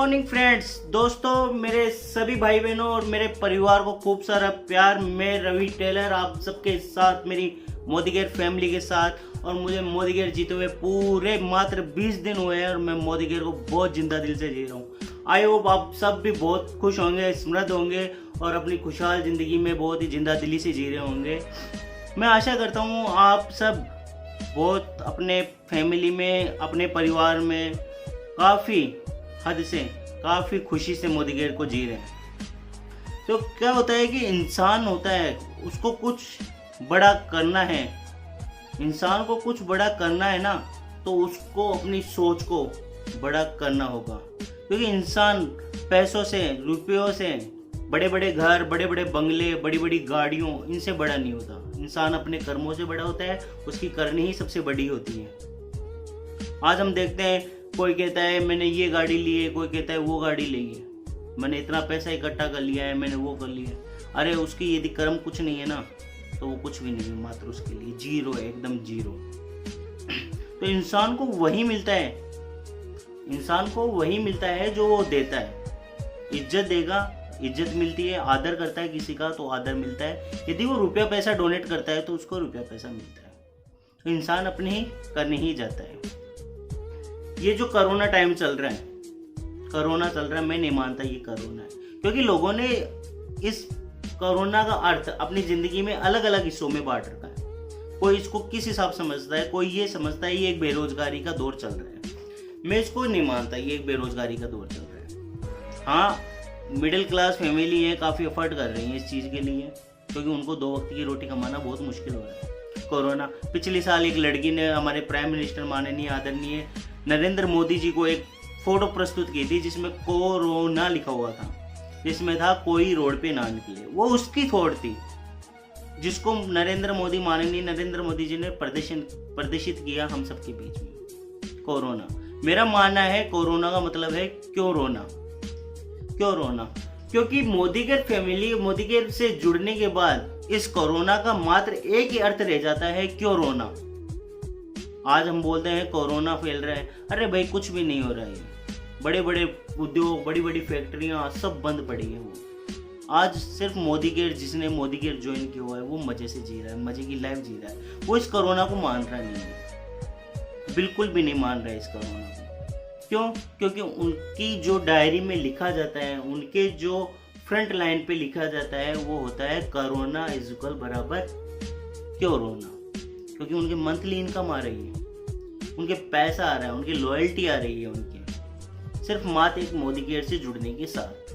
Morning friends, दोस्तों, मेरे सभी भाई बहनों और मेरे परिवार को खूब सारा प्यार। मैं रवि टेलर आप सबके साथ, मेरी मोदीगेर फैमिली के साथ। और मुझे मोदीगेर जीते हुए पूरे मात्र 20 दिन हुए हैं और मैं मोदीगेर को बहुत जिंदा दिल से जी रहा हूँ। आई होप आप सब भी बहुत खुश होंगे, समृद्ध होंगे और अपनी खुशहाल ज़िंदगी में बहुत ही जिंदा दिली से जी रहे होंगे। मैं आशा करता हूँ आप सब बहुत अपने फैमिली में, अपने परिवार में काफ़ी हद से, काफ़ी खुशी से मोदीगेर को जी रहे हैं। तो क्या होता है कि इंसान होता है, उसको कुछ बड़ा करना है, इंसान को कुछ बड़ा करना है ना, तो उसको अपनी सोच को बड़ा करना होगा। क्योंकि इंसान पैसों से, रुपयों से, बड़े बड़े घर, बड़े बड़े बंगले, बड़ी बड़ी गाड़ियों, इनसे बड़ा नहीं होता। इंसान अपने कर्मों से बड़ा होता है, उसकी करनी ही सबसे बड़ी होती है। आज हम देखते हैं, कोई कहता है मैंने ये गाड़ी ली है, कोई कहता है वो गाड़ी ली है, मैंने इतना पैसा इकट्ठा कर लिया है, मैंने वो कर लिया। अरे उसकी यदि कर्म कुछ नहीं है ना, तो वो कुछ भी नहीं है, मात्र उसके लिए जीरो है, एकदम जीरो। तो इंसान को वही मिलता है, इंसान को वही मिलता है जो वो देता है। इज्जत देगा, इज्जत मिलती है। आदर करता है किसी का तो आदर मिलता है। यदि वो रुपया पैसा डोनेट करता है तो उसको रुपया पैसा मिलता है। तो इंसान अपने ही करने ही जाता है। ये जो कोरोना टाइम चल रहा है, कोरोना चल रहा है, मैं नहीं मानता ये कोरोना है। क्योंकि लोगों ने इस कोरोना का अर्थ अपनी जिंदगी में अलग अलग हिस्सों में बांट रखा है। कोई इसको किस हिसाब से समझता है, कोई ये समझता है ये एक बेरोजगारी का दौर चल रहा है। मैं इसको नहीं मानता ये एक बेरोजगारी का दौर चल रहा है। हाँ, मिडिल क्लास फैमिली है, काफ़ी एफर्ट कर रही है इस चीज़ के लिए, क्योंकि उनको 2 वक्त की रोटी कमाना बहुत मुश्किल हो रहा है। कोरोना, पिछले साल एक लड़की ने हमारे प्राइम मिनिस्टर माननीय आदरणीय नरेंद्र मोदी जी को एक फोटो प्रस्तुत की थी जिसमें कोरोना लिखा हुआ था, जिसमें था कोई रोड पे ना निकले। वो उसकी थॉट थी जिसको माननीय नरेंद्र मोदी जी ने प्रदर्शित किया हम सबके बीच में। कोरोना, मेरा मानना है कोरोना का मतलब है क्यों रोना। क्यों रोना? क्योंकि मोदीगेर फैमिली, मोदीगेर से जुड़ने के बाद इस कोरोना का मात्र एक ही अर्थ रह जाता है, क्यों रोना। आज हम बोलते हैं कोरोना फैल रहा है, अरे भाई कुछ भी नहीं हो रहा है। बड़े बड़े उद्योग, बड़ी बड़ी फैक्ट्रियां सब बंद पड़ी है। वो आज सिर्फ मोदीगेर, जिसने मोदीगेर ज्वाइन किया हुआ है, वो मजे से जी रहा है, मजे की लाइफ जी रहा है। वो इस कोरोना को मान रहा नहीं है, बिल्कुल भी नहीं मान रहा है इस कोरोना को। क्यों? क्योंकि उनकी जो डायरी में लिखा जाता है, उनके जो फ्रंट लाइन पे लिखा जाता है, वो होता है कोरोना इज इक्वल बराबर क्यों रोना। क्योंकि उनके मंथली इनकम आ रही है, उनके पैसा आ रहा है, उनकी लॉयल्टी आ रही है, उनकी सिर्फ मात्र एक मोदीगेर से जुड़ने के साथ,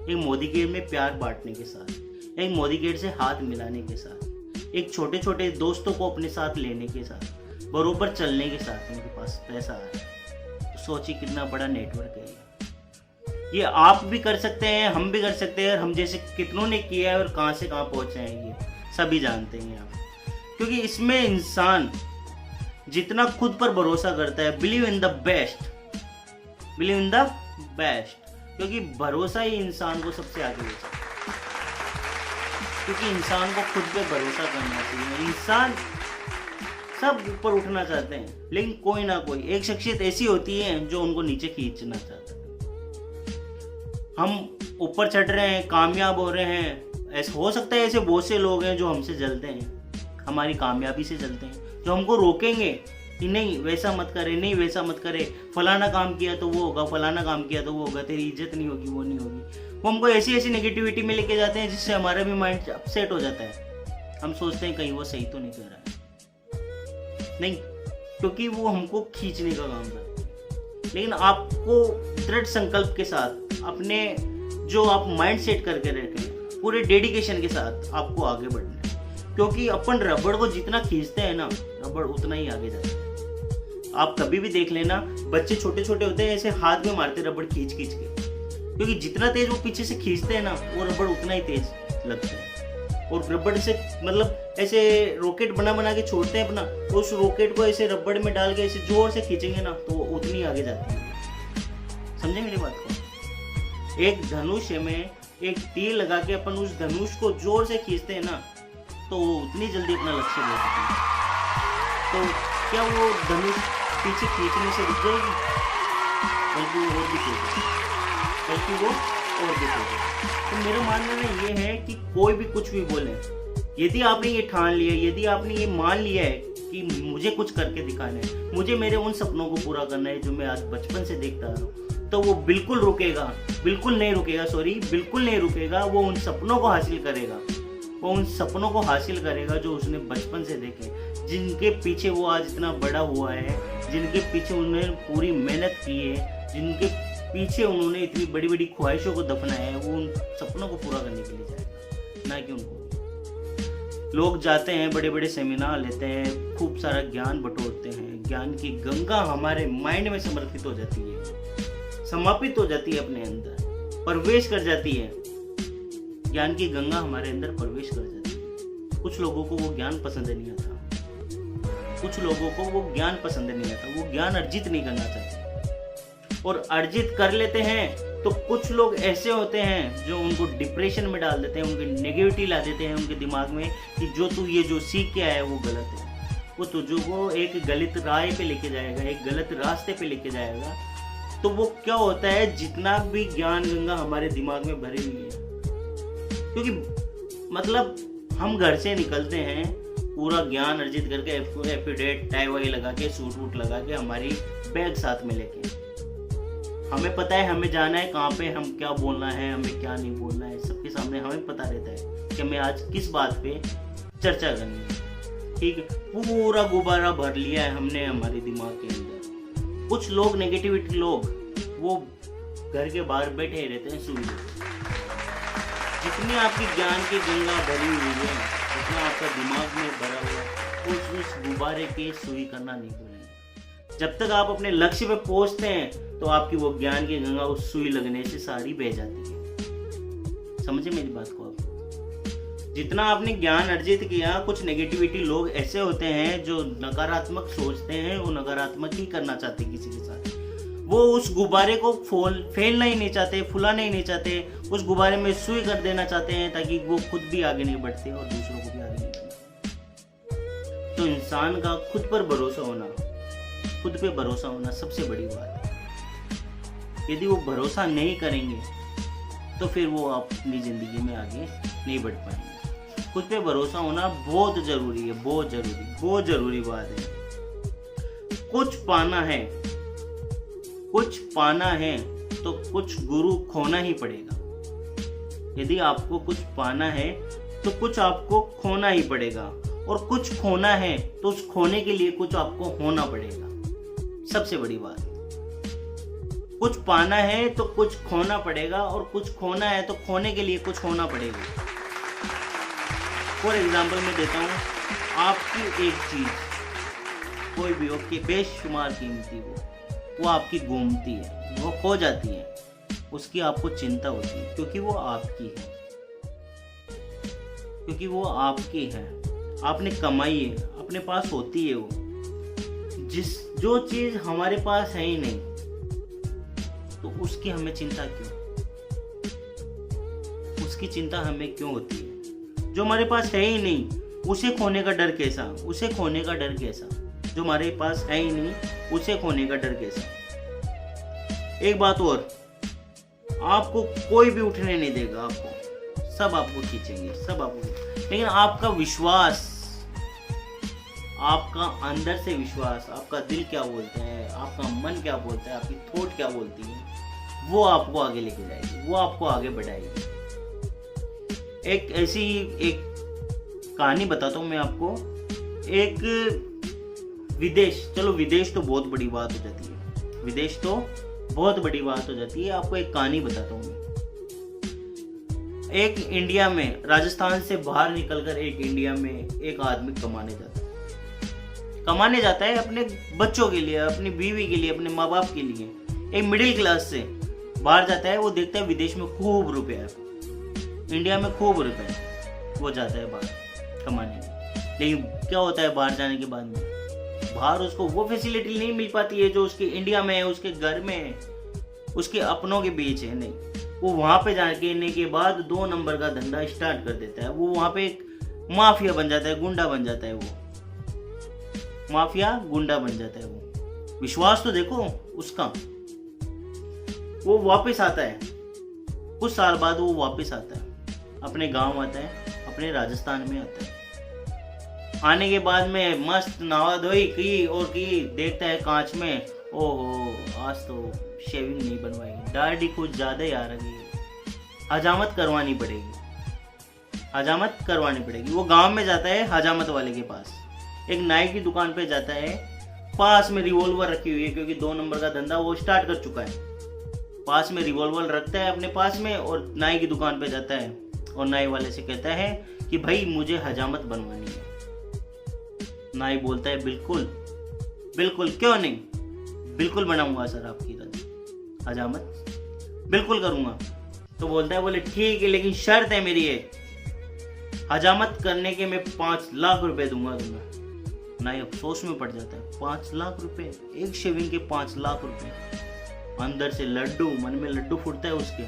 एक मोदीगेर में प्यार बांटने के साथ, एक मोदीगेर से हाथ मिलाने के साथ, एक छोटे छोटे दोस्तों को अपने साथ लेने के साथ, बरोबर चलने के साथ उनके पास पैसा आ रहा है। तो सोचिए कितना बड़ा नेटवर्क है ये। आप भी कर सकते हैं, हम भी कर सकते हैं, और हम जैसे कितनों ने किया है और कहाँ से कहाँ पहुँचे हैं ये सभी जानते हैं आप। क्योंकि इसमें इंसान जितना खुद पर भरोसा करता है, believe in the best, believe in the best, क्योंकि भरोसा ही इंसान को सबसे आगे ले जाता है। क्योंकि इंसान को खुद पे भरोसा करना चाहिए। इंसान सब ऊपर उठना चाहते हैं, लेकिन कोई ना कोई एक शख्सियत ऐसी होती है जो उनको नीचे खींचना चाहता है। हम ऊपर चढ़ रहे हैं, कामयाब हो रहे हैं, ऐसा हो सकता है ऐसे बहुत से लोग हैं जो हमसे जलते हैं, हमारी कामयाबी से जलते हैं, जो हमको रोकेंगे कि नहीं वैसा मत करे, नहीं वैसा मत करे, फलाना काम किया तो वो होगा, फलाना काम किया तो वो होगा, तेरी इज्जत नहीं होगी, वो नहीं होगी। वो हमको ऐसी ऐसी नेगेटिविटी में लेके जाते हैं जिससे हमारा भी माइंड अपसेट हो जाता है। हम सोचते हैं कहीं वो सही तो नहीं कर रहा है, नहीं, क्योंकि वो हमको खींचने का काम करते हैं। लेकिन आपको दृढ़ संकल्प के साथ, अपने जो आप माइंड सेट करके रखे हैं, पूरे डेडिकेशन के साथ आपको आगे बढ़ना है। क्योंकि अपन रबड़ को जितना खींचते हैं ना, रबड़ उतना ही आगे जाता है। आप कभी भी देख लेना, बच्चे छोटे छोटे होते हैं, ऐसे हाथ में मारते रबड़ खींच खींच के, क्योंकि जितना तेज वो पीछे से खींचते हैं ना, वो रबड़ उतना ही तेज लगता है। और रबड़ से मतलब ऐसे रॉकेट बना के छोड़ते हैं अपना, तो उस रॉकेट को ऐसे रबड़ में डाल के ऐसे जोर से खींचेंगे ना, तो वो उतनी आगे जाती है। समझे मेरी बात को? एक धनुष में एक तीर लगा के अपन उस धनुष को जोर से खींचते हैं ना, तो वो उतनी जल्दी अपना लक्ष्य ले सकते हैं। तो क्या वो धनुष पीछे खींचने से रुक जाएगी? बल्कि वो और भी खींचेगी। बल्कि वो और भी तेज है। तो मेरा मानना ये है कि कोई भी कुछ भी बोले, यदि आपने ये ठान लिया, यदि आपने ये मान लिया है कि मुझे कुछ करके दिखाना है, मुझे मेरे उन सपनों को पूरा करना है जो मैं आज बचपन से देखता आ रहा हूँ, तो वो बिल्कुल बिल्कुल नहीं रुकेगा। वो उन सपनों को हासिल करेगा, जो उसने बचपन से देखे, जिनके पीछे वो आज इतना बड़ा हुआ है, जिनके पीछे उन्होंने पूरी मेहनत की है, जिनके पीछे उन्होंने इतनी बड़ी बड़ी ख्वाहिशों को दफनाया है, वो उन सपनों को पूरा करने के लिए जाएगा, ना कि उनको। लोग जाते हैं, बड़े बड़े सेमिनार लेते हैं, खूब सारा ज्ञान बटोरते हैं, ज्ञान की गंगा हमारे माइंड में समर्पित हो जाती है, समापित हो जाती है, अपने अंदर प्रवेश कर जाती है। ज्ञान की गंगा हमारे अंदर प्रवेश कर जाती है। कुछ लोगों को वो ज्ञान पसंद नहीं आता, वो ज्ञान अर्जित नहीं करना चाहते, और अर्जित कर लेते हैं तो कुछ लोग ऐसे होते हैं जो उनको डिप्रेशन में डाल देते हैं, उनकी नेगेटिविटी ला देते हैं उनके दिमाग में कि जो तू ये जो सीख के आया है वो गलत है। वो तुझको एक गलत राह पे लेके जाएगा, एक गलत रास्ते पे लेके जाएगा। तो वो क्या होता है, जितना भी ज्ञान गंगा हमारे दिमाग में भरी हुई है, क्योंकि मतलब हम घर से निकलते हैं पूरा ज्ञान अर्जित करके, एफिडेट टाई वाई लगा के, सूट वूट लगा के, हमारी बैग साथ में लेके, हमें पता है हमें जाना है कहाँ पे, हम क्या बोलना है, हमें क्या नहीं बोलना है, सबके सामने हमें पता रहता है कि हमें आज किस बात पे चर्चा करनी है। ठीक है, पूरा गुब्बारा भर लिया है हमने हमारे दिमाग के अंदर। कुछ लोग नेगेटिविटी लोग वो घर के बाहर बैठे रहते हैं सुई। जितनी आपकी ज्ञान की गंगा भरी हुई है, जितना आपका दिमाग में भरा हुआ है, उस गुब्बारे के सुई करना नहीं भूलें। जब तक आप अपने लक्ष्य पे पहुंचते हैं तो आपकी वो ज्ञान की गंगा उस सुई लगने से सारी बह जाती है। समझे मेरी बात को आप? जितना आपने ज्ञान अर्जित किया, कुछ नेगेटिविटी लोग ऐसे होते हैं जो नकारात्मक सोचते हैं, वो नकारात्मक ही करना चाहते किसी के साथ। वो उस गुब्बारे को फैलना ही नहीं चाहते, फुलाना ही नहीं चाहते, उस गुब्बारे में सुई कर देना चाहते हैं ताकि वो खुद भी आगे नहीं बढ़ते और दूसरों को भी आगे नहीं बढ़ते। तो इंसान का खुद पे भरोसा होना सबसे बड़ी बात है। यदि वो भरोसा नहीं करेंगे तो फिर वो अपनी जिंदगी में आगे नहीं बढ़ पाएंगे। खुद पे भरोसा होना बहुत जरूरी है, बहुत जरूरी बात है। कुछ पाना है तो कुछ गुरु खोना ही पड़ेगा। यदि आपको कुछ पाना है तो कुछ आपको खोना ही पड़ेगा, और कुछ खोना है तो उस खोने के लिए कुछ आपको होना पड़ेगा। सबसे बड़ी बात, कुछ पाना है तो कुछ खोना पड़ेगा, और कुछ खोना है तो खोने के लिए कुछ होना पड़ेगा। फॉर एग्जाम्पल मैं देता हूँ, आपकी एक चीज कोई भी हो कि बेशुमार कीमती वो आपकी घूमती है, वो खो जाती है, उसकी आपको चिंता होती है, क्योंकि वो आपकी है, आपने कमाई है, अपने पास होती है वो। जो चीज हमारे पास है ही नहीं तो उसकी हमें चिंता क्यों? उसकी चिंता हमें क्यों होती है? जो हमारे पास है ही नहीं उसे खोने का डर कैसा? जो हमारे पास है ही नहीं उसे खोने का डर कैसा? एक बात और, आपको कोई भी उठने नहीं देगा, आपको सब आपको खींचेंगे, लेकिन आपका विश्वास, आपका अंदर से विश्वास, आपका दिल क्या बोलता है, आपका मन क्या बोलता है, आपकी थॉट क्या बोलती है, वो आपको आगे लेके जाएगी, वो आपको आगे बढ़ाएगी। एक ऐसी एक कहानी बताता हूँ मैं आपको। एक विदेश तो बहुत बड़ी बात हो जाती है, आपको एक कहानी बताता हूँ मैं। एक इंडिया में, राजस्थान से बाहर निकलकर एक इंडिया में एक आदमी कमाने जाता है अपने बच्चों के लिए, अपनी बीवी के लिए, अपने माँ बाप के लिए। एक मिडिल क्लास से बाहर जाता है, वो देखता है विदेश में खूब रुपया है, इंडिया में खूब रुपया है, वो जाता है बाहर कमाने। लेकिन क्या होता है बाहर जाने के बाद में, बाहर उसको वो फैसिलिटी नहीं मिल पाती है जो उसके इंडिया में है, उसके घर में है, उसके अपनों के बीच है। नहीं, वो वहाँ पे जाने के बाद 2 नंबर का धंधा स्टार्ट कर देता है। वो वहाँ पे एक माफिया बन जाता है, गुंडा बन जाता है, वो विश्वास तो देखो उसका। वो वापस आता है कुछ साल बाद वो वापस आता है, अपने गांव आता है, अपने राजस्थान में आता है। आने के बाद में मस्त नहा धोई की और की देखता है कांच में, ओहो आज तो शेविंग नहीं बनवाई, दाढ़ी कुछ ज़्यादा ही आ रही है, हजामत करवानी पड़ेगी, हजामत करवानी पड़ेगी। वो गांव में जाता है हजामत वाले के पास, एक नाई की दुकान पे जाता है, पास में रिवॉल्वर रखी हुई है क्योंकि 2 नंबर का धंधा वो स्टार्ट कर चुका है। पास में रिवॉल्वर रखता है अपने पास में और नाई की दुकान पे जाता है और नाई वाले से कहता है कि भाई मुझे हजामत बनवानी है। नाई बोलता है बिल्कुल बिल्कुल, क्यों नहीं, बिल्कुल बनाऊंगा सर आपकी हजामत, बिल्कुल करूंगा। तो बोलता है, बोले ठीक है लेकिन शर्त है मेरी एक, हजामत करने के मैं 5 लाख रुपए दूंगा तुम्हें। नाई अफसोस में पड़ जाता है, 5 लाख रुपए, एक शेविंग के 5 लाख रुपए। अंदर से लड्डू, मन में लड्डू फूटता है उसके,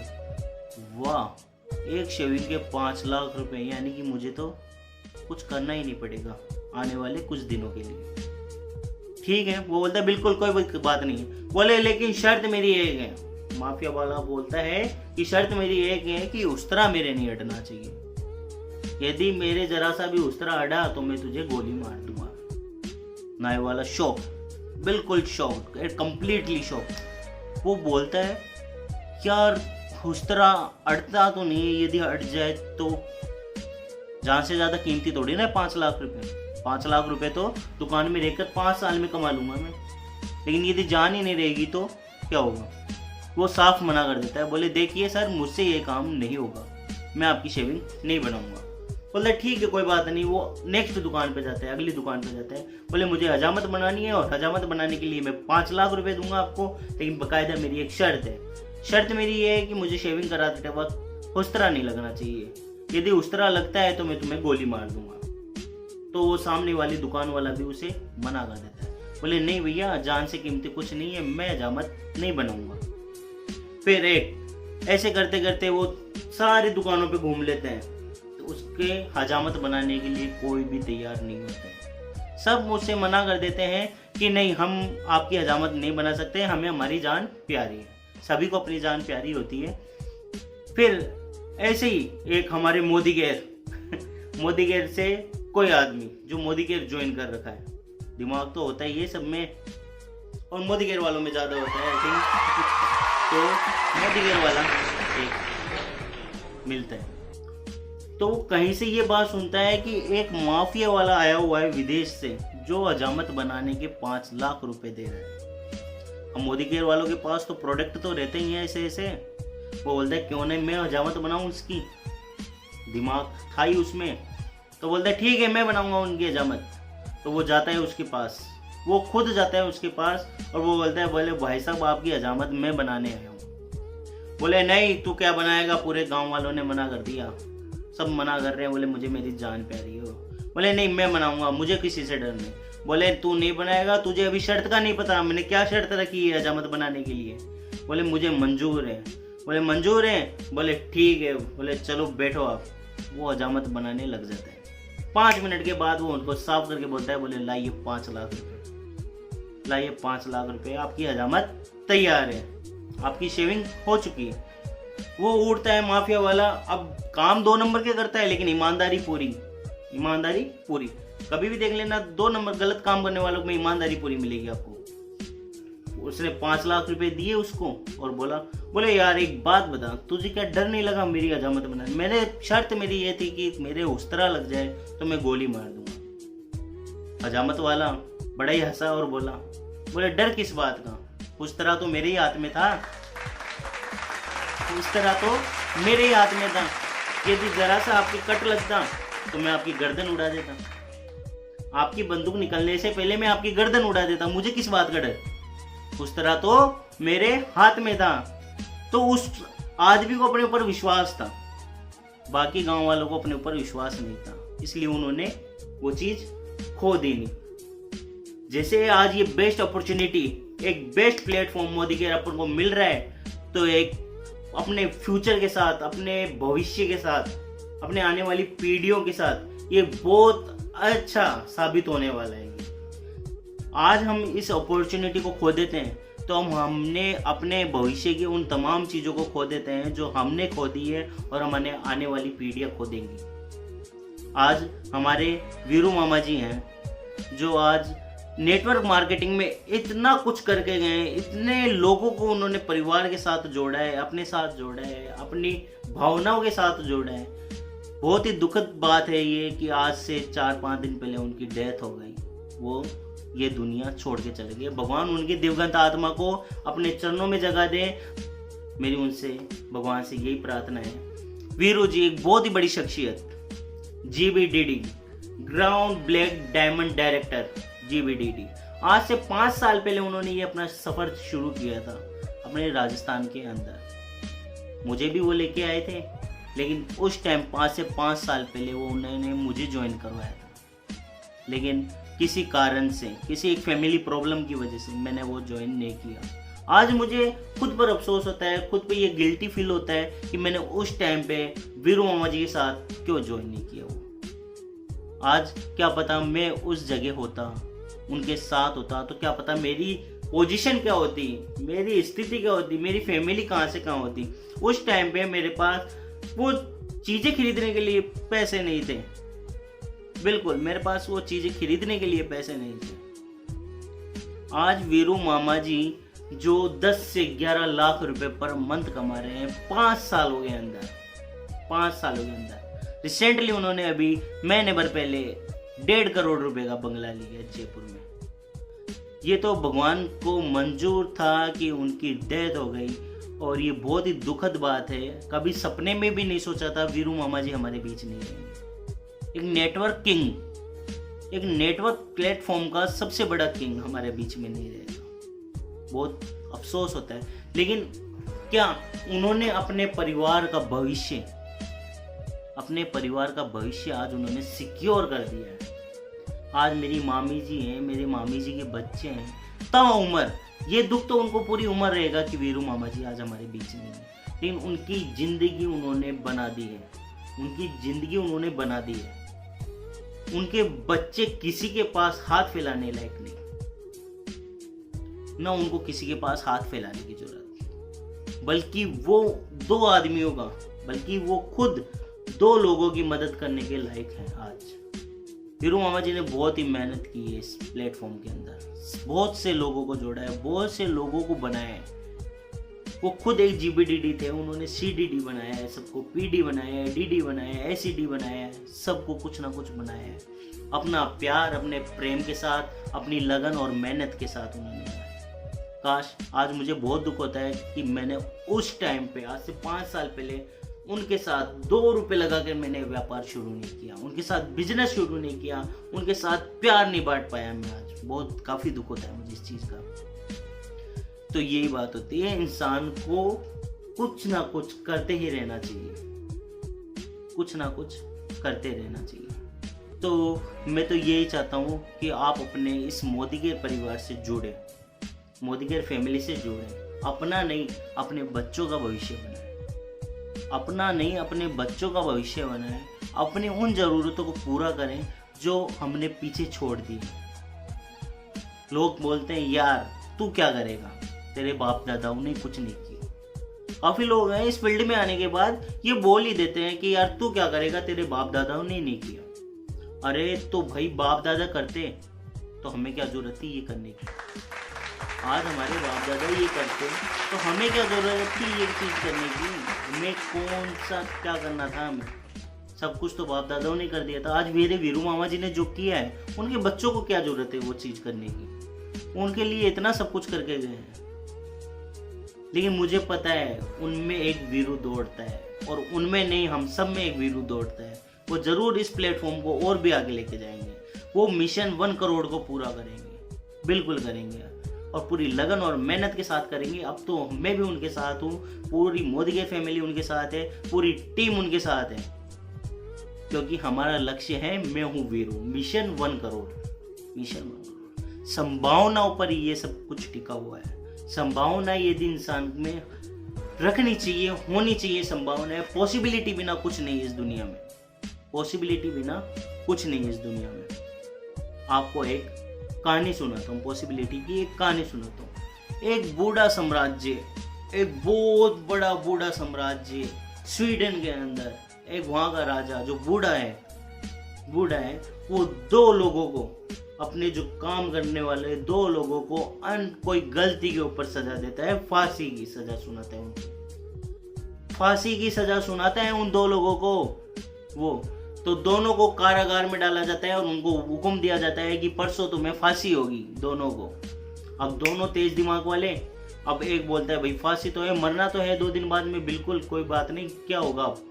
वाह एक शेविंग के 5 लाख रुपए, यानी कि मुझे तो कुछ करना ही नहीं पड़ेगा आने वाले कुछ दिनों के लिए। ठीक है, वो बोलता है बिल्कुल कोई बात नहीं है। बोले लेकिन शर्त मेरी एक है। माफिया वाला बोलता है कि शर्त मेरी एक है कि उस तरह मेरे नहीं अड़ना चाहिए, यदि मेरे जरा सा भी उस तरह अड़ा तो मैं तुझे गोली मार दूंगा। नाई वाला शॉक, बिल्कुल शॉक, कंप्लीटली शॉक। वो बोलता है यार उस तरह अड़ता तो नहीं, यदि अड़ जाए तो जान से ज्यादा कीमती थोड़ी ना 5 लाख रुपए। 5 लाख रुपए तो दुकान में रहकर 5 साल में कमा लूंगा मैं, लेकिन यदि जान ही नहीं रहेगी तो क्या होगा। वो साफ मना कर देता है, बोले देखिए सर मुझसे ये काम नहीं होगा, मैं आपकी शेविंग नहीं बनाऊंगा। बोले ठीक है कोई बात नहीं। वो नेक्स्ट दुकान पे जाता है, अगली दुकान पे जाता है, बोले मुझे हजामत बनानी है और हजामत बनाने के लिए मैं 5 लाख रुपए दूंगा आपको, लेकिन बाकायदा मेरी एक शर्त है। शर्त मेरी ये है कि मुझे शेविंग कराते वक्त उस तरह नहीं लगना चाहिए, यदि उस तरह लगता है तो मैं तुम्हें गोली मार दूंगा। तो वो सामने वाली दुकान वाला भी उसे मना कर देता है, बोले नहीं भैया जान से कीमती कुछ नहीं है, मैं हजामत नहीं बनाऊंगा। फिर एक ऐसे करते करते वो सारी दुकानों पे घूम लेते हैं, तो उसके हजामत बनाने के लिए कोई भी तैयार नहीं होता है। सब मुझसे मना कर देते हैं कि नहीं हम आपकी हजामत नहीं बना सकते, हमें हमारी जान प्यारी है। सभी को अपनी जान प्यारी होती है। फिर ऐसे ही एक हमारे मोदी गेर से कोई आदमी जो मोदी गेर ज्वाइन कर रखा है, दिमाग तो होता ही है सब में और मोदी गेर वालों में ज्यादा होता है आई थिंक। तो मोदी गेर वाला एक मिलता है, तो वो कहीं से ये बात सुनता है कि एक माफिया वाला आया हुआ है विदेश से जो हजामत बनाने के 5 लाख रुपए दे रहा है। अब मोदी केयर वालों के पास तो प्रोडक्ट तो रहते ही हैं ऐसे ऐसे। वो बोलता है क्यों नहीं मैं हजामत बनाऊं उसकी, दिमाग था ही उसमें। तो बोलता है ठीक है मैं बनाऊंगा उनकी हजामत। तो वो जाता है उसके पास, वो खुद जाता है उसके पास और वो बोलता है बोले भाई साहब आपकी हजामत मैं बनाने आया हूँ। बोले नहीं तू क्या बनाएगा, पूरे गाँव वालों ने मना कर दिया, सब मना कर रहे हैं, बोले मुझे मेरी जान प्यारी हो। बोले नहीं मैं बनाऊंगा, मुझे किसी से डर नहीं। बोले तू नहीं बनाएगा, तुझे अभी शर्त का नहीं पता, मैंने क्या शर्त रखी है हजामत बनाने के लिए। बोले मुझे मंजूर है। बोले मंजूर है, बोले ठीक है, बोले चलो बैठो आप। वो हजामत बनाने लग जाता है। 5 मिनट के बाद वो उनको साफ करके बोलता है बोले लाइए 5 लाख रुपए, लाइए 5 लाख रुपए, आपकी हजामत तैयार है, आपकी शेविंग हो चुकी है। वो उड़ता है माफिया वाला। अब काम 2 नंबर के करता है लेकिन ईमानदारी पूरी, ईमानदारी पूरी। कभी भी देख लेना 2 नंबर गलत काम करने वालों में ईमानदारी पूरी मिलेगी आपको। उसने 5 लाख रुपए दिए उसको और बोले यार एक बात बता, तुझे क्या डर नहीं लगा मेरी हजामत बनाने? मैंने शर्त मेरी ये थी कि मेरे उस तरह लग जाए तो मैं गोली मार दूंगा। हजामत वाला बड़ा ही हंसा और बोले डर किस बात का, उस तरह तो मेरे ही हाथ में था, उस तरह तो मेरे ही हाथ में था। यदि जरा सा आपकी कट लगता तो मैं आपकी गर्दन उड़ा देता, आपकी बंदूक निकलने से पहले मैं आपकी गर्दन उड़ा देता, मुझे किस बात का डर? उस तरह तो मेरे हाथ में था। तो उस आदमी को अपने ऊपर विश्वास था, बाकी गांव वालों को अपने ऊपर विश्वास नहीं था, इसलिए उन्होंने वो चीज खो दी नहीं। जैसे आज ये बेस्ट अपॉर्चुनिटी, एक बेस्ट प्लेटफॉर्म मोदी के अपन को मिल रहा है, तो एक अपने फ्यूचर के साथ, अपने भविष्य के साथ, अपने आने वाली पीढ़ियों के साथ ये बहुत अच्छा साबित होने वाला है। आज हम इस अपॉर्चुनिटी को खो देते हैं तो हमने अपने भविष्य की उन तमाम चीज़ों को खो देते हैं जो हमने खो दी है और हमारे आने वाली पीढ़ियाँ खो देंगी। आज हमारे वीरू मामा जी हैं जो आज नेटवर्क मार्केटिंग में इतना कुछ करके गए हैं, इतने लोगों को उन्होंने परिवार के साथ जोड़ा है, अपने साथ जोड़ा है, अपनी भावनाओं के साथ जोड़ा है। बहुत ही दुखद बात है ये कि आज से 4-5 दिन पहले उनकी डेथ हो गई, वो ये दुनिया छोड़ के चले गए। भगवान उनकी दिवंगत आत्मा को अपने चरणों में जगह दे, मेरी उनसे भगवान से यही प्रार्थना है। वीरू जी एक बहुत ही बड़ी शख्सियत, GBDD ground black diamond director GBDD। आज से 5 साल पहले उन्होंने ये अपना सफर शुरू किया था अपने राजस्थान के अंदर। मुझे भी वो लेके आए थे, लेकिन उस टाइम 5 से 5 साल पहले वो उन्होंने मुझे ज्वाइन करवाया था, लेकिन किसी कारण से, किसी एक फैमिली प्रॉब्लम की वजह से मैंने वो ज्वाइन नहीं किया। आज मुझे खुद पर अफसोस होता है, खुद पे ये गिल्टी फील होता है कि मैंने उस टाइम पे वीरू मामा जी के साथ क्यों ज्वाइन नहीं किया वो। आज क्या पता मैं उस जगह होता, उनके साथ होता, तो क्या पता मेरी पोजीशन क्या होती, मेरी स्थिति क्या होती, मेरी फैमिली कहाँ से कहाँ होती। उस टाइम पे मेरे पास वो चीज़ें खरीदने के लिए पैसे नहीं थे, बिल्कुल मेरे पास वो चीज़ें खरीदने के लिए पैसे नहीं थे। आज वीरू मामा जी जो 10 से 11 लाख रुपए पर मंथ कमा रहे हैं, 5 साल हो गए अंदर, 5 साल हो गए अंदर। रिसेंटली उन्होंने अभी महीने भर पहले 1.5 करोड़ रुपए का बंगला लिया जयपुर में। ये तो भगवान को मंजूर था कि उनकी डेथ हो गई, और ये बहुत ही दुखद बात है। कभी सपने में भी नहीं सोचा था वीरू मामा जी हमारे बीच नहीं रहेंगे। एक नेटवर्क किंग, एक नेटवर्क प्लेटफॉर्म का सबसे बड़ा किंग हमारे बीच में नहीं रहेगा, बहुत अफसोस होता है। लेकिन क्या उन्होंने अपने परिवार का भविष्य, अपने परिवार का भविष्य आज उन्होंने सिक्योर कर दिया है। आज मेरी मामी जी हैं, मेरे मामी जी के बच्चे हैं, ताउम्र ये दुख तो उनको पूरी उम्र रहेगा कि वीरू मामा जी आज हमारे बीच नहीं है, लेकिन उनकी जिंदगी उन्होंने बना दी है, उनकी जिंदगी उन्होंने बना दी है। उनके बच्चे किसी के पास हाथ फैलाने लायक नहीं, ना उनको किसी के पास हाथ फैलाने की जरूरत, बल्कि वो 2 आदमियों का, बल्कि वो खुद 2 लोगों की मदद करने के लायक हैं। आज वीरू मामा जी ने बहुत ही मेहनत की है इस प्लेटफॉर्म के अंदर, बहुत से लोगों को जोड़ा है, बहुत से लोगों को बनाया है। वो खुद एक GBDD थे, उन्होंने CDD बनाया है, सबको PD बनाया है, DD बनाया है, ACD बनाया है, सबको कुछ ना कुछ बनाया है। अपना प्यार, अपने प्रेम के साथ, अपनी लगन और मेहनत के साथ उन्होंने बनाया। काश आज मुझे बहुत दुख होता है कि मैंने उस टाइम पे, आज से 5 साल पहले उनके साथ 2 रुपए लगा कर मैंने व्यापार शुरू नहीं किया, उनके साथ बिजनेस शुरू नहीं किया, उनके साथ प्यार नहीं बांट पाया मैं। आज बहुत काफ़ी दुख होता है मुझे इस चीज़ का। तो यही बात होती है, इंसान को कुछ ना कुछ करते ही रहना चाहिए, कुछ ना कुछ करते रहना चाहिए। तो मैं तो यही चाहता हूँ कि आप अपने इस मोदीगेर परिवार से जुड़े, मोदीगेर फैमिली से जुड़े, अपना नहीं अपने बच्चों का भविष्य बनाए, अपना नहीं अपने बच्चों का भविष्य बनाएं, अपनी उन ज़रूरतों को पूरा करें जो हमने पीछे छोड़ दी। लोग बोलते हैं यार तू क्या करेगा, तेरे बाप दादाओं ने कुछ नहीं किया। काफ़ी लोग हैं इस फील्ड में आने के बाद ये बोल ही देते हैं कि यार तू क्या करेगा, तेरे बाप दादाओं ने नहीं किया। अरे तो भाई बाप दादा करते तो हमें क्या ज़रूरत थी ये करने की। आज हमारे बाप दादा ये करते तो हमें क्या ज़रूरत थी ये चीज़ करने की। हमें कौन सा क्या करना था, हमें सब कुछ तो बाप दादाओं ने कर दिया था। आज मेरे वीरू मामा जी ने जो किया है, उनके बच्चों को क्या ज़रूरत है वो चीज़ करने की। उनके लिए इतना सब कुछ करके गए हैं, लेकिन मुझे पता है उनमें एक वीरू दौड़ता है, और उनमें नहीं हम सब में एक वीरू दौड़ता है। वो ज़रूर इस प्लेटफॉर्म को और भी आगे लेके जाएंगे, वो मिशन 1 करोड़ को पूरा करेंगे, बिल्कुल करेंगे, और पूरी लगन और मेहनत के साथ करेंगे। अब तो मैं भी उनके साथ हूँ, पूरी मोदीगेर फैमिली उनके साथ है, पूरी टीम उनके साथ है, क्योंकि हमारा लक्ष्य है मैं हूँ वीरू, मिशन 1 करोड़, मिशन 1 करोड़। संभावनाओं पर ये सब कुछ टिका हुआ है। संभावना यदि इंसान में रखनी चाहिए, होनी चाहिए संभावना। पॉसिबिलिटी बिना कुछ नहीं इस दुनिया में, पॉसिबिलिटी बिना कुछ नहीं इस दुनिया में। आपको एक कहानी सुनाता हूँ, पॉसिबिलिटी की एक कहानी सुनाता हूँ। एक बूढ़ा साम्राज्य, एक बहुत बड़ा बूढ़ा साम्राज्य स्वीडन के अंदर, एक वहां का राजा जो बूढ़ा है वो दो लोगों को, अपने जो काम करने वाले दो लोगों को कोई गलती के ऊपर सजा देता है, फांसी की सजा सुनाता है उनको, फांसी की सजा सुनाता है उन दो लोगों को। वो तो दोनों को कारागार में डाला जाता है और उनको हुक्म दिया जाता है कि परसों तुम्हें फांसी होगी दोनों को। अब दोनों तेज दिमाग वाले, अब एक बोलता है भाई फांसी तो है, मरना तो है 2 दिन बाद में, बिल्कुल कोई बात नहीं, क्या होगा, अब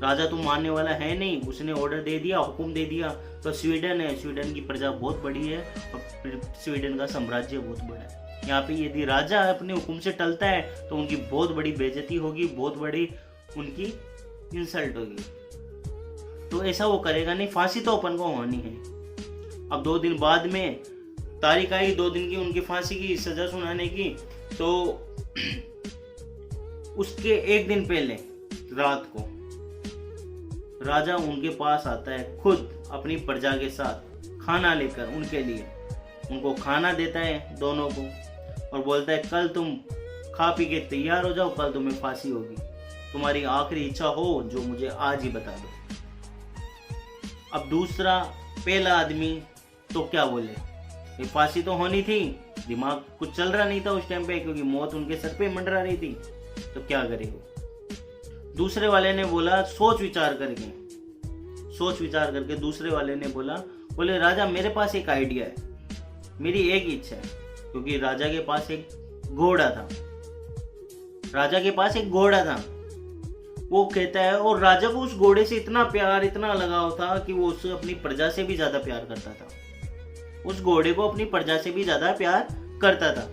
राजा तो मानने वाला है नहीं, उसने ऑर्डर दे दिया, हुक्म दे दिया। तो स्वीडन है, स्वीडन की प्रजा बहुत बड़ी है और स्वीडन का साम्राज्य बहुत बड़ा है। यहाँ पे यदि राजा अपने हुक्म से टलता है तो उनकी बहुत बड़ी बेइज्जती होगी, बहुत बड़ी उनकी इंसल्ट होगी। तो ऐसा वो करेगा नहीं, फांसी तो अपन को होनी है। अब 2 दिन बाद में तारीख आई, 2 दिन की उनकी फांसी की सजा सुनाने की। तो उसके 1 दिन पहले रात को राजा उनके पास आता है, खुद अपनी प्रजा के साथ खाना लेकर उनके लिए, उनको खाना देता है दोनों को और बोलता है कल तुम खा पी के तैयार हो जाओ, कल तुम्हें फांसी होगी, तुम्हारी आखिरी इच्छा हो जो मुझे आज ही बता दो। अब दूसरा पहला आदमी तो क्या बोले, ये फांसी तो होनी थी, दिमाग कुछ चल रहा नहीं था उस टाइम पे क्योंकि मौत उनके सर पे मंडरा रही थी, तो क्या करेगा। दूसरे वाले ने बोला सोच विचार करके दूसरे वाले ने बोले राजा मेरे पास एक आइडिया है, मेरी एक इच्छा है, क्योंकि राजा के पास एक घोड़ा था। वो कहता है, और राजा को उस घोड़े से इतना प्यार, इतना लगाव था कि वो उससे अपनी प्रजा से भी ज्यादा प्यार करता था, उस घोड़े को अपनी प्रजा से भी ज्यादा प्यार करता था।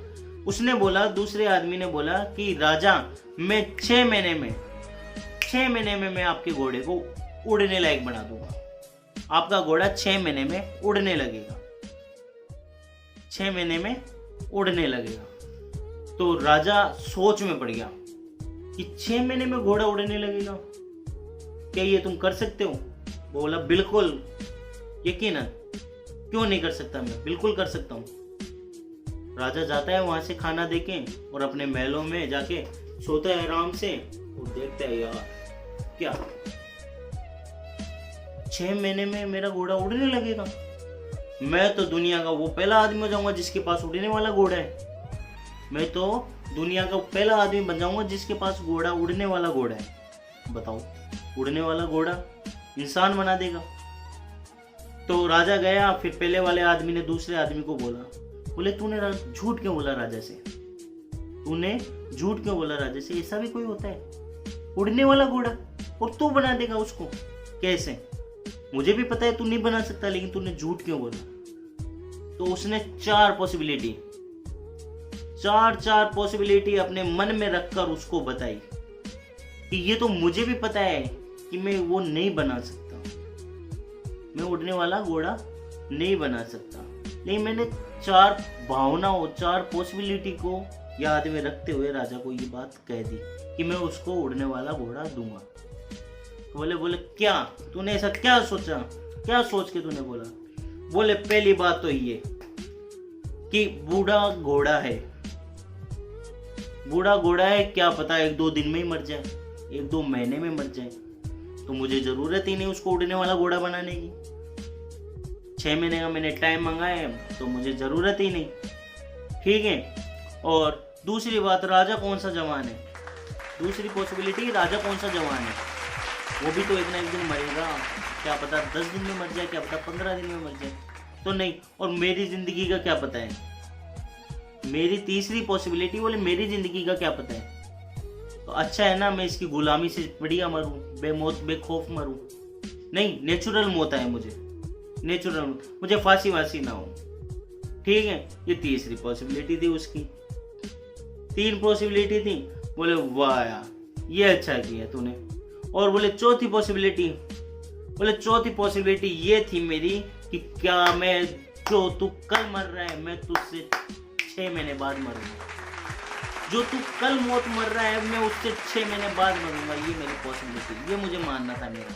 उसने बोला, दूसरे आदमी ने बोला कि राजा मैं 6 महीने में मैं आपके घोड़े को उड़ने लायक बना दूंगा, आपका घोड़ा 6 महीने में उड़ने लगेगा, 6 महीने में उड़ने लगेगा। तो राजा सोच में पड़ गया कि 6 महीने में घोड़ा उड़ने लगेगा, क्या ये तुम कर सकते हो। बोला बिल्कुल, यकीनन, क्यों नहीं कर सकता, मैं बिल्कुल कर सकता हूँ। राजा जाता है वहां से खाना देके और अपने महलों में जाके सोता है आराम से। वो देखता है यार क्या 6 महीने में मेरा घोड़ा उड़ने लगेगा, मैं तो दुनिया का वो पहला आदमी हो जाऊंगा जिसके पास उड़ने वाला घोड़ा है, मैं तो दुनिया का पहला आदमी बन जाऊंगा जिसके पास उड़ने वाला घोड़ा है। बताओ, उड़ने वाला घोड़ा इंसान बना देगा। तो राजा गया, फिर पहले वाले आदमी ने दूसरे आदमी को बोले तूने झूठ क्यों बोला राजा से, ऐसा भी कोई होता है उड़ने वाला घोड़ा, और तू बना देगा उसको कैसे, मुझे भी पता है तू नहीं बना सकता, लेकिन तूने झूठ क्यों बोला। तो उसने 4 पॉसिबिलिटी अपने मन में रखकर उसको बताई कि ये तो मुझे भी पता है कि मैं वो नहीं बना सकता, मैं उड़ने वाला घोड़ा नहीं बना सकता, लेकिन मैंने 4 भावनाओं, 4 पॉसिबिलिटी को याद में रखते हुए राजा को ये बात कह दी कि मैं उसको उड़ने वाला घोड़ा दूंगा। बोले क्या तूने ऐसा क्या सोचा, क्या सोच के तूने बोला। बोले पहली बात तो ये कि बूढ़ा घोड़ा है, क्या पता 1-2 दिन में ही मर जाए, 1-2 महीने में मर जाए, तो मुझे जरूरत ही नहीं उसको उड़ने वाला घोड़ा बनाने की। 6 महीने का मैंने टाइम मंगाया है तो मुझे जरूरत ही नहीं, ठीक है। और दूसरी बात, राजा कौन सा जवान है, दूसरी पॉसिबिलिटी, राजा कौन सा जवान है, वो भी तो एक ना एक दिन मरेगा, क्या पता 10 दिन में मर जाए, क्या पता 15 दिन में मर जाए, तो नहीं। और मेरी जिंदगी का क्या पता है, मेरी तीसरी पॉसिबिलिटी, बोले मेरी जिंदगी का क्या पता है, तो अच्छा है ना मैं इसकी गुलामी से बढ़िया मरूं, बेमौत बेखौफ मरूं। नहीं, नेचुरल मौत है मुझे फांसी वासी ना हो, ठीक है। ये तीसरी पॉसिबिलिटी थी उसकी। 3 पॉसिबिलिटी थी। बोले वाह यार ये अच्छा किया तूने। और बोले चौथी पॉसिबिलिटी ये थी मेरी कि क्या मैं, जो तू कल मर रहा है मैं तुझसे 6 महीने बाद मरूंगा, जो तू कल मौत मर रहा है मैं उससे 6 महीने बाद मरूंगा, ये मेरी पॉसिबिलिटी, ये मुझे मानना था मेरा।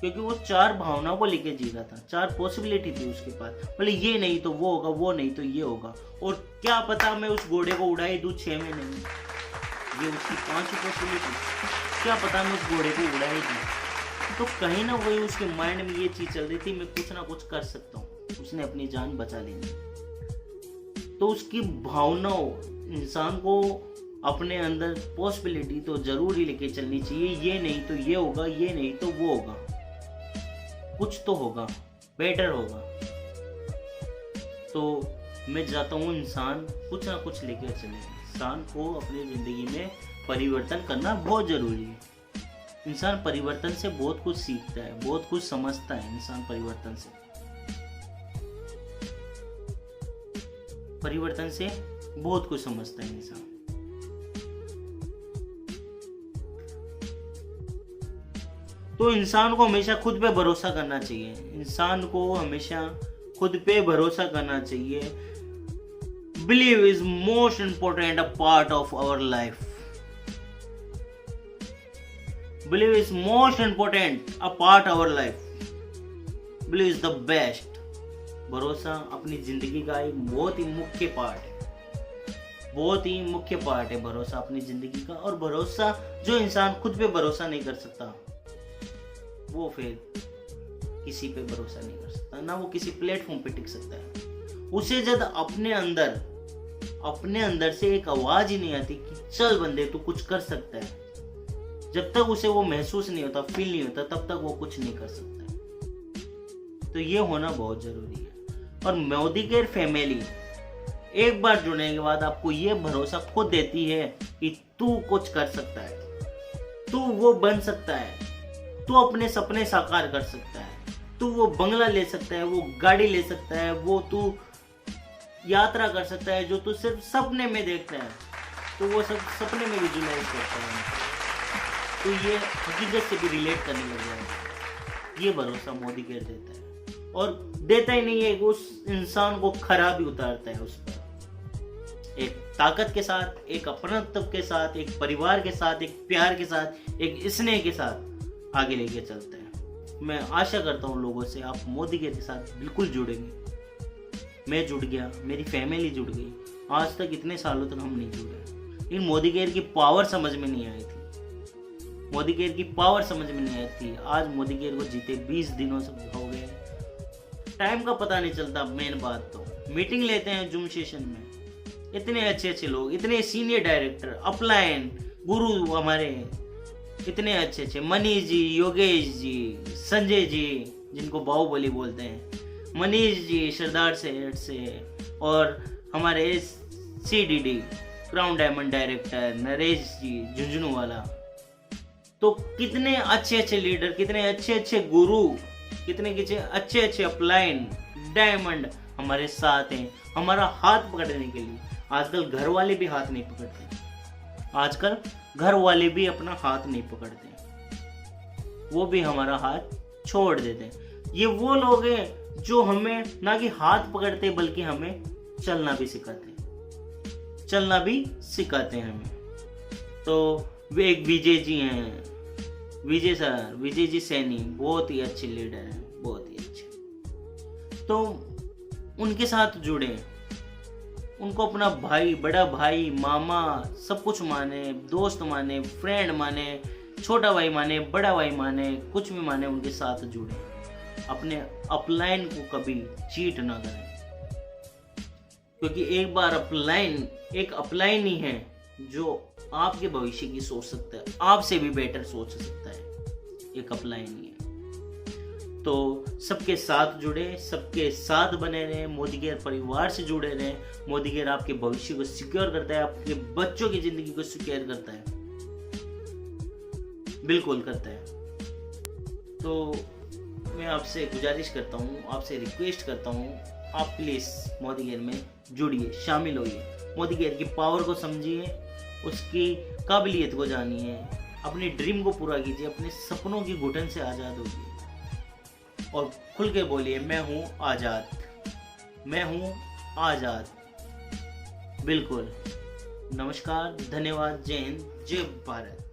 क्योंकि वो 4 भावनाओं को लेके जी रहा था, 4 पॉसिबिलिटी थी उसके पास। बोले ये नहीं तो वो होगा, वो नहीं तो ये होगा, और क्या पता मैं उस घोड़े को उड़ा ही दूँ 6 महीने में। ये उसकी 5 पॉसिबिलिटी, क्या पता मैं उस घोड़े को उड़ा ही दूँ। तो कहीं ना वही उसके माइंड में ये चीज़ चल रही थी, मैं कुछ ना कुछ कर सकता हूँ, उसने अपनी जान बचा लेनी। तो उसकी भावनाओं, इंसान को अपने अंदर पॉसिबिलिटी तो जरूर ही लेके चलनी चाहिए। ये नहीं तो ये होगा, ये नहीं तो वो होगा, कुछ तो होगा, बेटर होगा। तो मैं चाहता हूँ इंसान कुछ ना कुछ लेकर चले। इंसान को अपनी जिंदगी में परिवर्तन करना बहुत जरूरी है। इंसान परिवर्तन से बहुत कुछ सीखता है, बहुत कुछ समझता है। इंसान परिवर्तन से बहुत कुछ समझता है इंसान। तो इंसान को हमेशा खुद पे भरोसा करना चाहिए। इंसान को हमेशा खुद पे भरोसा करना चाहिए। Believe is most important a part of our life. Believe is most important a part our life. Believe is the best. भरोसा अपनी जिंदगी का एक बहुत ही मुख्य पार्ट है। बहुत ही मुख्य पार्ट है भरोसा अपनी जिंदगी का। और भरोसा, जो इंसान खुद पे भरोसा नहीं कर सकता, वो फिर किसी पे भरोसा नहीं कर सकता, ना वो किसी प्लेटफॉर्म पे टिक सकता है। उसे जब अपने अंदर से एक आवाज ही नहीं आती कि चल बंदे तू कुछ कर सकता है, जब तक उसे वो महसूस नहीं होता, फील नहीं होता, तब तक वो कुछ नहीं कर सकता। तो ये होना बहुत जरूरी है। और मोदी केयर फैमिली एक बार जुड़ने के बाद आपको ये भरोसा खुद देती है कि तू कुछ कर सकता है, तू वो बन सकता है, तू अपने सपने साकार कर सकता है, तू वो बंगला ले सकता है, वो गाड़ी ले सकता है, वो तू यात्रा कर सकता है जो तू सिर्फ सपने में देखता है, तो वो सब सपने में विजुलाइज करता है। तो ये हकीकत से भी रिलेट करने लग जाएगा। ये भरोसा मोदी केयर देता है, और देता ही नहीं है, उस इंसान को खरा भी उतारता है उस पर, एक ताकत के साथ, एक अपनत्व के साथ, एक परिवार के साथ, एक प्यार के साथ, एक स्नेह के साथ आगे लेके चलते हैं। मैं आशा करता हूँ लोगों से आप मोदी केयर के साथ बिल्कुल जुड़ेंगे। मैं जुड़ गया, मेरी फैमिली जुड़ गई। आज तक इतने सालों तक हम नहीं जुड़े, लेकिन मोदी केयर की पावर समझ में नहीं आई थी। मोदी केयर की पावर समझ में नहीं आई थी। आज मोदी केयर को जीते 20 दिनों से हो गए, टाइम का पता नहीं चलता। मेन बात तो मीटिंग लेते हैं जूम सेशन में, इतने अच्छे लोग, इतने सीनियर डायरेक्टर, अपलाइन गुरु हमारे, इतने अच्छे मनीष जी, योगेश जी, संजय जी जिनको बाहुबली बोलते हैं, मनीष जी सरदार से, और हमारे CDD crown diamond director Naresh ji Jhunjhunu वाला। तो कितने अच्छे लीडर, कितने अच्छे गुरु, कितने अच्छे अपलाइन डायमंड हमारे साथ हैं हमारा हाथ पकड़ने के लिए। आजकल घर वाले भी हाथ नहीं पकड़ते, आजकल घर वाले भी अपना हाथ नहीं पकड़ते, वो भी हमारा हाथ छोड़ देते हैं। ये वो लोग हैं जो हमें ना कि हाथ पकड़ते बल्कि हमें चलना भी सिखाते हैं हमें। तो वे एक विजय जी हैं, विजय जी सैनी, बहुत ही अच्छे लीडर हैं, बहुत ही अच्छे। तो उनके साथ जुड़े, उनको अपना भाई, बड़ा भाई, मामा सब कुछ माने, दोस्त माने, फ्रेंड माने, छोटा भाई माने, बड़ा भाई माने, कुछ भी माने, उनके साथ जुड़े। अपने अपलाइन को कभी चीट ना करें, क्योंकि एक बार एक अपलाइन ही है जो आपके भविष्य की सोच सकता है, आपसे भी बेटर सोच सकता है, एक अपलाइन ही है। तो सबके साथ जुड़े, सबके साथ बने रहें, मोदी केयर परिवार से जुड़े रहें। मोदी केयर आपके भविष्य को सिक्योर करता है, आपके बच्चों की जिंदगी को सिक्योर करता है, बिल्कुल करता है। तो मैं आपसे गुजारिश करता हूँ, आपसे रिक्वेस्ट करता हूँ, आप प्लीज़ मोदी केयर में जुड़िए, शामिल होइए। मोदी केयर की पावर को समझिए, उसकी काबिलियत को जानिए, अपने ड्रीम को पूरा कीजिए, अपने सपनों की घुटन से आज़ाद होइए और खुल के बोलिए, मैं हूँ आज़ाद, मैं हूँ आज़ाद। बिल्कुल। नमस्कार, धन्यवाद, जय हिंद, जय भारत।